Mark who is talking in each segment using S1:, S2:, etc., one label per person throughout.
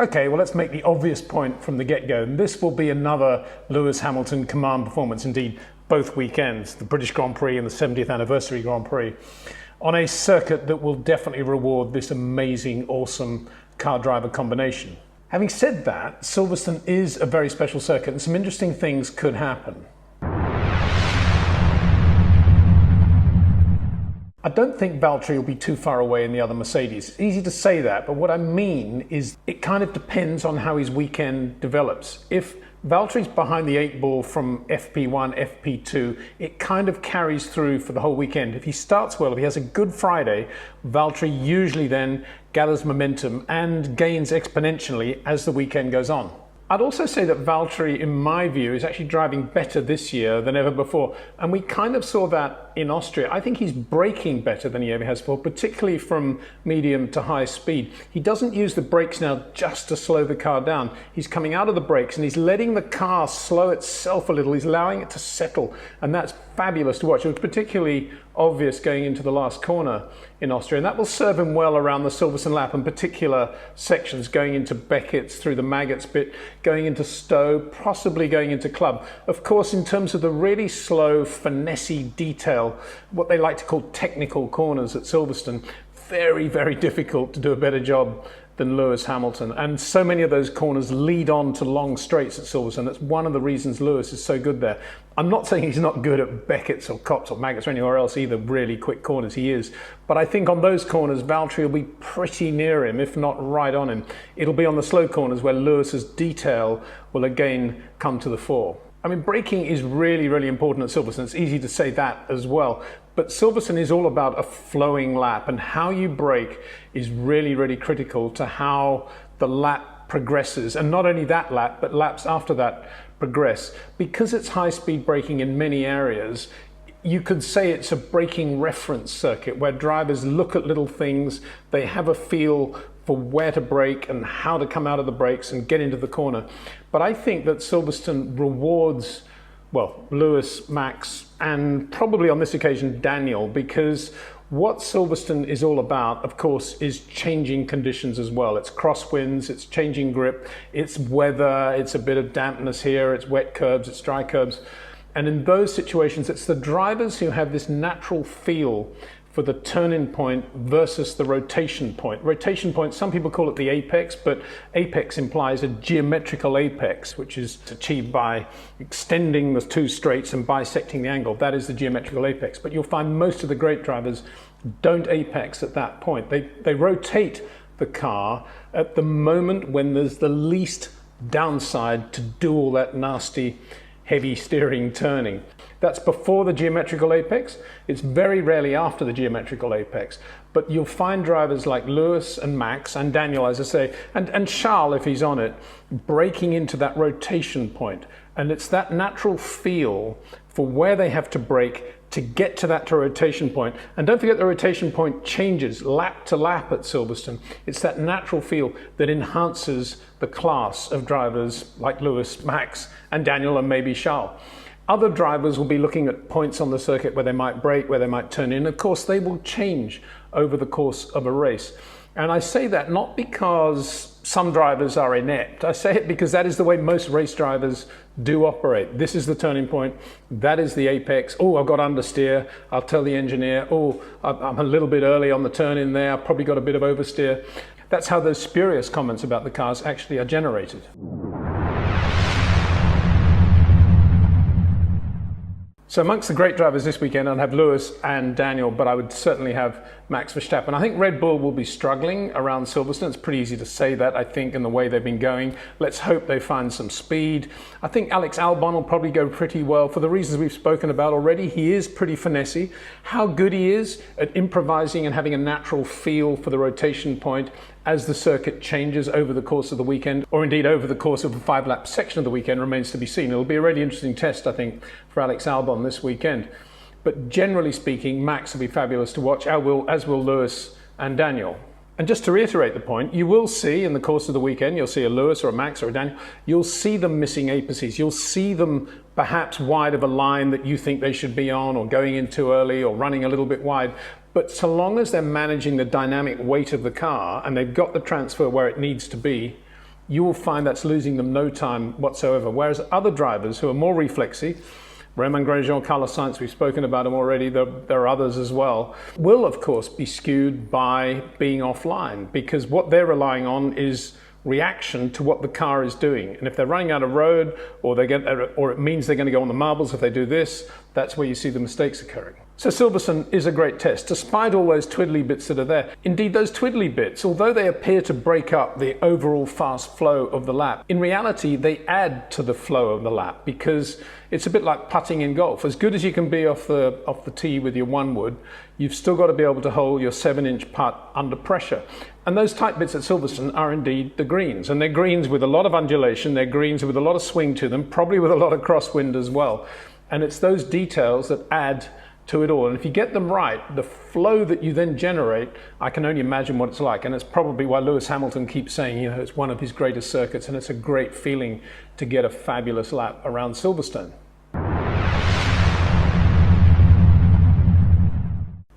S1: okay, well, let's make the obvious point from the get-go. And this will be another Lewis-Hamilton command performance, indeed, both weekends, the British Grand Prix and the 70th anniversary Grand Prix, on a circuit that will definitely reward this amazing, awesome car driver combination. Having said that, Silverstone is a very special circuit and some interesting things could happen. I don't think Valtteri will be too far away in the other Mercedes. It's easy to say that, but what I mean is it kind of depends on how his weekend develops. If Valtteri's behind the 8 ball from FP1, FP2, it kind of carries through for the whole weekend. If he starts well, if he has a good Friday, Valtteri usually then gathers momentum and gains exponentially as the weekend goes on. I'd also say that Valtteri, in my view, is actually driving better this year than ever before. And we kind of saw that in Austria. I think he's braking better than he ever has before, particularly from medium to high speed. He doesn't use the brakes now just to slow the car down. He's coming out of the brakes and he's letting the car slow itself a little. He's allowing it to settle. And that's fabulous to watch. It was particularly obvious going into the last corner in Austria. And that will serve him well around the Silverstone lap, in particular sections going into Beckett's, through the Maggots bit, going into Stowe, possibly going into Club. Of course, in terms of the really slow, finessey detail, what they like to call technical corners at Silverstone, very, very difficult to do a better job than Lewis Hamilton. And so many of those corners lead on to long straights at Silverstone. That's one of the reasons Lewis is so good there. I'm not saying he's not good at Beckett's or Copse or Maggots or anywhere else either, really quick corners, he is. But I think on those corners, Valtteri will be pretty near him, if not right on him. It'll be on the slow corners where Lewis's detail will again come to the fore. I mean, braking is really, really important at Silverstone. It's easy to say that as well. But Silverstone is all about a flowing lap, and how you brake is really, really critical to how the lap progresses. And not only that lap, but laps after that progress. Because it's high-speed braking in many areas, you could say it's a braking reference circuit where drivers look at little things, they have a feel for where to brake and how to come out of the brakes and get into the corner. But I think that Silverstone rewards, well, Lewis, Max, and probably on this occasion Daniel, because what Silverstone is all about, of course, is changing conditions as well. It's crosswinds, it's changing grip, it's weather, it's a bit of dampness here, it's wet curbs, it's dry curbs. And in those situations, it's the drivers who have this natural feel for the turn-in point versus the rotation point. Rotation point, some people call it the apex, but apex implies a geometrical apex, which is achieved by extending the two straights and bisecting the angle. That is the geometrical apex. But you'll find most of the great drivers don't apex at that point. They rotate the car at the moment when there's the least downside to do all that nasty heavy steering turning. That's before the geometrical apex. It's very rarely after the geometrical apex. But you'll find drivers like Lewis and Max and Daniel, as I say, and Charles, if he's on it, breaking into that rotation point. And it's that natural feel for where they have to brake to get to that rotation point. And don't forget the rotation point changes lap to lap at Silverstone. It's that natural feel that enhances the class of drivers like Lewis, Max, and Daniel, and maybe Charles. Other drivers will be looking at points on the circuit where they might brake, where they might turn in. Of course, they will change over the course of a race. And I say that not because some drivers are inept. I say it because that is the way most race drivers do operate. This is the turning point. That is the apex. Oh, I've got understeer. I'll tell the engineer, oh, I'm a little bit early on the turn in there. I've probably got a bit of oversteer. That's how those spurious comments about the cars actually are generated. So amongst the great drivers this weekend, I'd have Lewis and Daniel, but I would certainly have Max Verstappen. I think Red Bull will be struggling around Silverstone. It's pretty easy to say that, I think, in the way they've been going. Let's hope they find some speed. I think Alex Albon will probably go pretty well for the reasons we've spoken about already. He is pretty finessey. How good he is at improvising and having a natural feel for the rotation point as the circuit changes over the course of the weekend, or indeed over the course of a 5-lap section of the weekend, remains to be seen. It'll be a really interesting test, I think, for Alex Albon this weekend. But generally speaking, Max will be fabulous to watch, as will Lewis and Daniel. And just to reiterate the point, you will see in the course of the weekend, you'll see a Lewis or a Max or a Daniel, you'll see them missing apeces. You'll see them perhaps wide of a line that you think they should be on, or going in too early, or running a little bit wide. But so long as they're managing the dynamic weight of the car and they've got the transfer where it needs to be, you will find that's losing them no time whatsoever. Whereas other drivers who are more reflexy, Romain Grosjean, Carlos Sainz, we've spoken about them already, there are others as well, will of course be skewed by being offline, because what they're relying on is reaction to what the car is doing. And if they're running out of road, or it means they're going to go on the marbles if they do this, that's where you see the mistakes occurring. So Silverstone is a great test, despite all those twiddly bits that are there. Indeed, those twiddly bits, although they appear to break up the overall fast flow of the lap, in reality, they add to the flow of the lap, because it's a bit like putting in golf. As good as you can be off the tee with your 1 wood, you've still got to be able to hold your 7-inch putt under pressure. And those tight bits at Silverstone are indeed the greens. And they're greens with a lot of undulation, they're greens with a lot of swing to them, probably with a lot of crosswind as well. And it's those details that add to it all. And if you get them right, the flow that you then generate, I can only imagine what it's like. And it's probably why Lewis Hamilton keeps saying, it's one of his greatest circuits, and it's a great feeling to get a fabulous lap around Silverstone.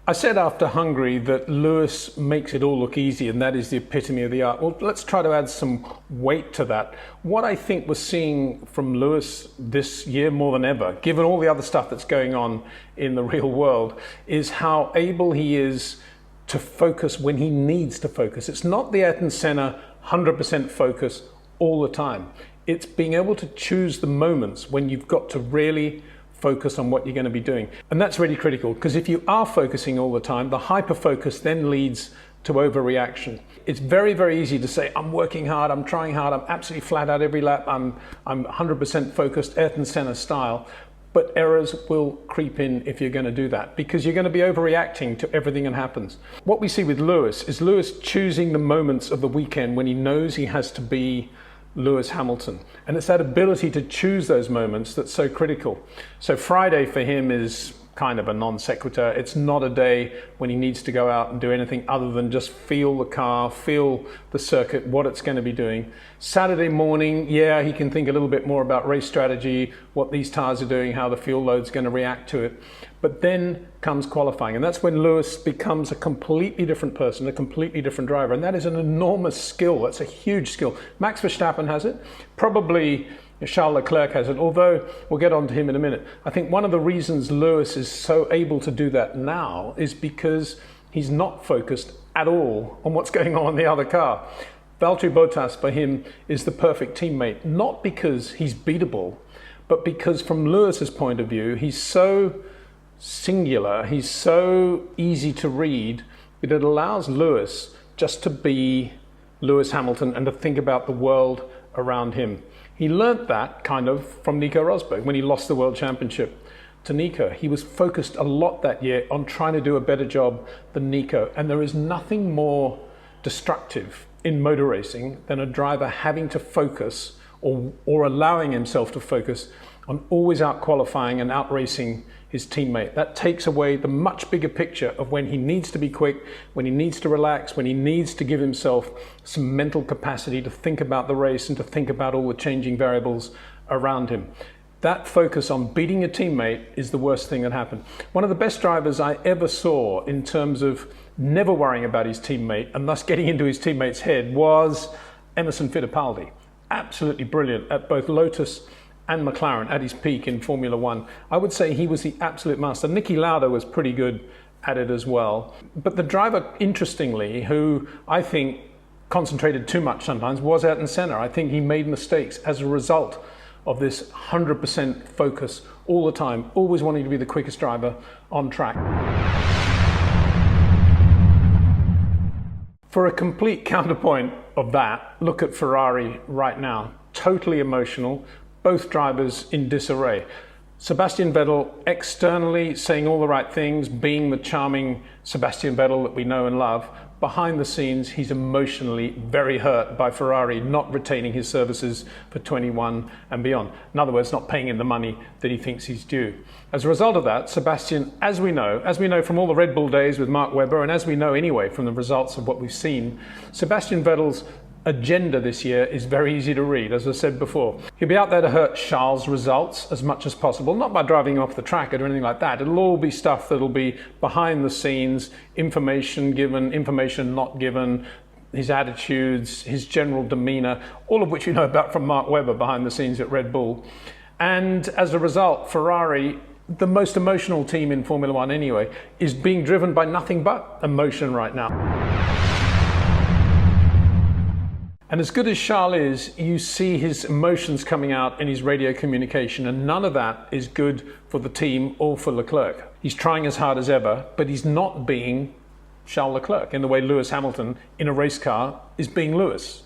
S1: I said after Hungary that Lewis makes it all look easy, and that is the epitome of the art. Well, let's try to add some weight to that. What I think we're seeing from Lewis this year more than ever, given all the other stuff that's going on in the real world, is how able he is to focus when he needs to focus. It's not the Ayrton Senna 100% focus all the time. It's being able to choose the moments when you've got to really focus on what you're going to be doing. And that's really critical, because if you are focusing all the time, the hyper-focus then leads to overreaction. It's very, very easy to say, I'm working hard, I'm trying hard, I'm absolutely flat out every lap, I'm 100% focused, Ayrton Senna style. But errors will creep in if you're going to do that, because you're going to be overreacting to everything that happens. What we see with Lewis is Lewis choosing the moments of the weekend when he knows he has to be Lewis Hamilton. And it's that ability to choose those moments that's so critical. So Friday for him is kind of a non sequitur. It's not a day when he needs to go out and do anything other than just feel the car, feel the circuit, what it's going to be doing. Saturday morning, yeah, he can think a little bit more about race strategy, what these tires are doing, how the fuel load's going to react to it. But then comes qualifying, and that's when Lewis becomes a completely different person, a completely different driver, and that is an enormous skill. That's a huge skill. Max Verstappen has it, probably Charles Leclerc has it, although we'll get on to him in a minute. I think one of the reasons Lewis is so able to do that now is because he's not focused at all on what's going on in the other car. Valtteri Bottas for him is the perfect teammate, not because he's beatable, but because from Lewis's point of view, he's so singular, he's so easy to read, that it allows Lewis just to be Lewis Hamilton and to think about the world around him. He learnt that kind of from Nico Rosberg when he lost the World Championship to Nico. He was focused a lot that year on trying to do a better job than Nico. And there is nothing more destructive in motor racing than a driver having to focus or allowing himself to focus on always out qualifying and out racing his teammate. That takes away the much bigger picture of when he needs to be quick, when he needs to relax, when he needs to give himself some mental capacity to think about the race and to think about all the changing variables around him. That focus on beating a teammate is the worst thing that happened. One of the best drivers I ever saw in terms of never worrying about his teammate and thus getting into his teammate's head was Emerson Fittipaldi. Absolutely brilliant at both Lotus and McLaren at his peak in Formula One. I would say he was the absolute master. Niki Lauda was pretty good at it as well. But the driver, interestingly, who I think concentrated too much sometimes, was Ayrton Senna. I think he made mistakes as a result of this 100% focus all the time, always wanting to be the quickest driver on track. For a complete counterpoint of that, look at Ferrari right now. Totally emotional. Both drivers in disarray. Sebastian Vettel externally saying all the right things, being the charming Sebastian Vettel that we know and love. Behind the scenes, he's emotionally very hurt by Ferrari not retaining his services for 21 and beyond. In other words, not paying him the money that he thinks he's due. As a result of that, Sebastian, as we know from all the Red Bull days with Mark Webber, and as we know anyway from the results of what we've seen, Sebastian Vettel's agenda this year is very easy to read, as I said before. He'll be out there to hurt Charles' results as much as possible, not by driving him off the track or anything like that. It'll all be stuff that'll be behind the scenes, information given, information not given, his attitudes, his general demeanour, all of which you know about from Mark Webber behind the scenes at Red Bull. And as a result, Ferrari, the most emotional team in Formula One anyway, is being driven by nothing but emotion right now. And as good as Charles is, you see his emotions coming out in his radio communication, and none of that is good for the team or for Leclerc. He's trying as hard as ever, but he's not being Charles Leclerc in the way Lewis Hamilton in a race car is being Lewis.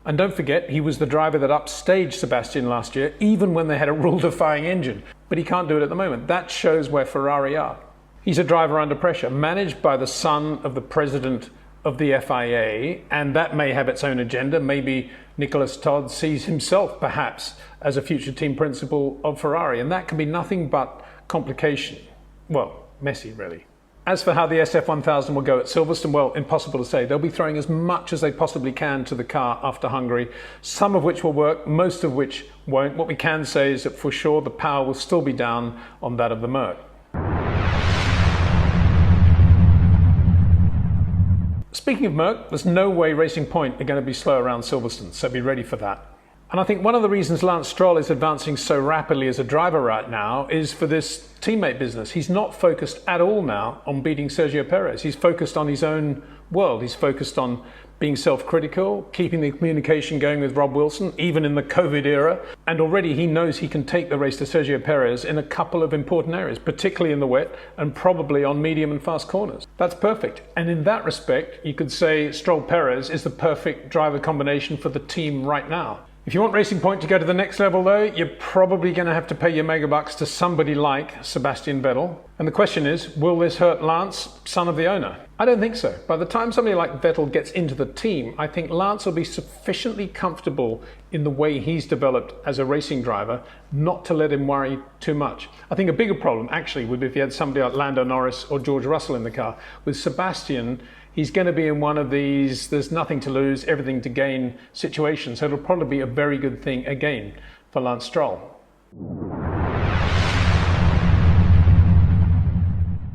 S1: And don't forget, he was the driver that upstaged Sebastian last year, even when they had a rule-defying engine. But he can't do it at the moment. That shows where Ferrari are. He's a driver under pressure, managed by the son of the president of the FIA, and that may have its own agenda. Maybe Nicholas Todd sees himself, perhaps, as a future team principal of Ferrari, and that can be nothing but complication. Well, messy, really. As for how the SF1000 will go at Silverstone, well, impossible to say. They'll be throwing as much as they possibly can to the car after Hungary, some of which will work, most of which won't. What we can say is that for sure the power will still be down on that of the Merc. Speaking of Merc, there's no way Racing Point are going to be slow around Silverstone, so be ready for that. And I think one of the reasons Lance Stroll is advancing so rapidly as a driver right now is for this teammate business. He's not focused at all now on beating Sergio Perez. He's focused on his own world. He's focused on being self-critical, keeping the communication going with Rob Wilson, even in the COVID era. And already he knows he can take the race to Sergio Perez in a couple of important areas, particularly in the wet and probably on medium and fast corners. That's perfect. And in that respect, you could say Stroll-Perez is the perfect driver combination for the team right now. If you want Racing Point to go to the next level though, you're probably going to have to pay your megabucks to somebody like Sebastian Vettel. And the question is, will this hurt Lance, son of the owner? I don't think so. By the time somebody like Vettel gets into the team, I think Lance will be sufficiently comfortable in the way he's developed as a racing driver not to let him worry too much. I think a bigger problem actually would be if you had somebody like Lando Norris or George Russell in the car. With Sebastian, he's going to be in one of these there's nothing to lose, everything to gain situations. So it'll probably be a very good thing again for Lance Stroll.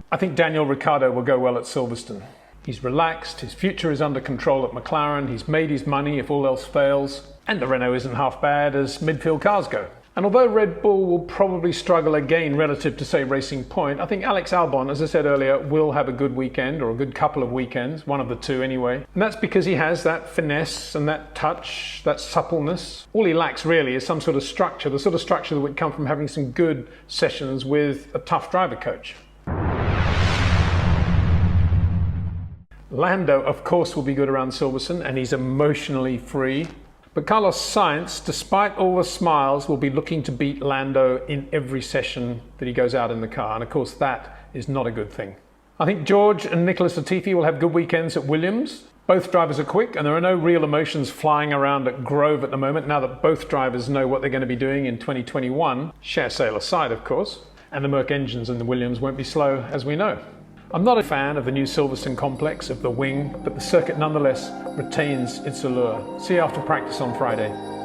S1: I think Daniel Ricciardo will go well at Silverstone. He's relaxed, his future is under control at McLaren, he's made his money if all else fails, and the Renault isn't half bad as midfield cars go. And although Red Bull will probably struggle again relative to, say, Racing Point, I think Alex Albon, as I said earlier, will have a good weekend, or a good couple of weekends, one of the two anyway. And that's because he has that finesse and that touch, that suppleness. All he lacks really is some sort of structure, the sort of structure that would come from having some good sessions with a tough driver coach. Lando, of course, will be good around Silverstone, and he's emotionally free. But Carlos Sainz, despite all the smiles, will be looking to beat Lando in every session that he goes out in the car. And of course, that is not a good thing. I think George and Nicholas Latifi will have good weekends at Williams. Both drivers are quick, and there are no real emotions flying around at Grove at the moment, now that both drivers know what they're going to be doing in 2021. Share sale aside, of course. And the Merc engines in the Williams won't be slow, as we know. I'm not a fan of the new Silverstone complex of the wing, but the circuit nonetheless retains its allure. See you after practice on Friday.